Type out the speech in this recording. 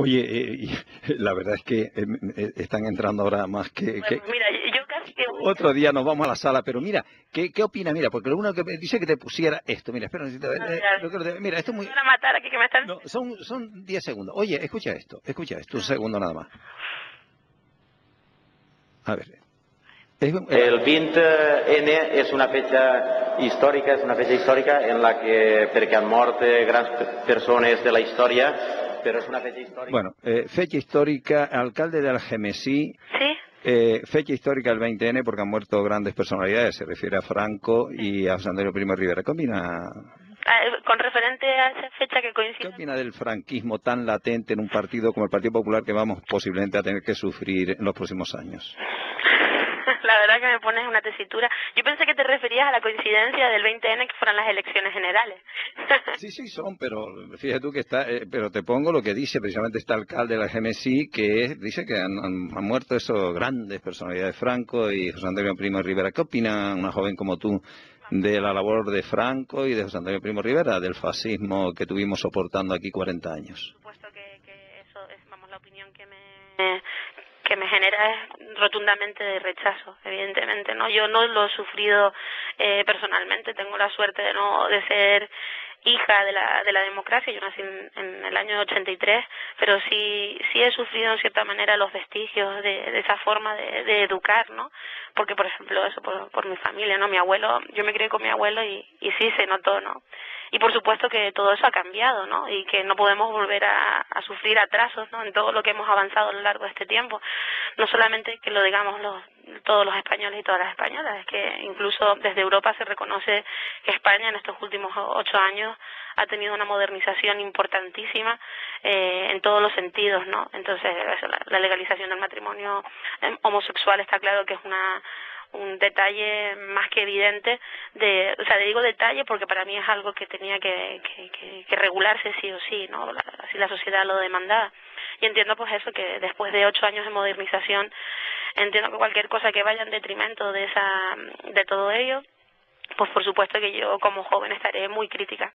Oye, la verdad es que están entrando ahora más Pues mira, yo casi que voy Otro día nos vamos a la sala, pero mira, ¿qué opina? Mira, porque lo uno que me dice que te pusiera esto, mira, espera un momentito, a ver, mira, esto es me muy... van a matar aquí que me están... No, son 10 segundos. Oye, escucha esto, un segundo nada más. A ver. El 20N es una fecha histórica, en la que, perquè han mort grans persones de la història, però és una fecha histórica. Bueno, fecha histórica, alcalde de Algemesí, ¿Sí? fecha histórica del 20N porque han muerto grandes personalidades, se refiere a Franco y a José Antonio Primo de Rivera. ¿Qué opina? Con referente a esa fecha que ¿Qué coincide... opina del franquismo tan latente en un partido como el Partido Popular que vamos posiblemente a tener que sufrir en los próximos años? La verdad que me pones una tesitura. Yo pensé que te referías a la coincidencia del 20N que fueran las elecciones generales. Sí, son, pero fíjate tú que está, pero te pongo lo que dice precisamente este alcalde de la GMSI, dice que han muerto esos grandes personalidades, Franco y José Antonio Primo de Rivera. ¿Qué opina una joven como tú de la labor de Franco y de José Antonio Primo de Rivera, del fascismo que tuvimos soportando aquí 40 años? Por supuesto que eso es, vamos, la opinión que me genera es rotundamente de rechazo, evidentemente, ¿no? Yo no lo he sufrido personalmente, tengo la suerte de ser hija de la democracia. Yo nací en el año 83, pero sí he sufrido en cierta manera los vestigios de esa forma de educar, ¿no? Porque, por ejemplo, eso por mi familia, ¿no? Mi abuelo, yo me crié con mi abuelo y sí se notó, ¿no? Y por supuesto que todo eso ha cambiado, ¿no? Y que no podemos volver a sufrir atrasos, ¿no? En todo lo que hemos avanzado a lo largo de este tiempo. No solamente que lo digamos todos los españoles y todas las españolas, es que incluso desde Europa se reconoce que España en estos últimos 8 años ha tenido una modernización importantísima en todos los sentidos, ¿no? Entonces, la legalización del matrimonio homosexual está claro que es un detalle más que evidente o sea, digo detalle porque para mí es algo que tenía que regularse sí o sí, ¿no? Así la sociedad lo demandaba. Y entiendo pues eso, que después de 8 años de modernización, entiendo que cualquier cosa que vaya en detrimento de todo ello, pues por supuesto que yo como joven estaré muy crítica.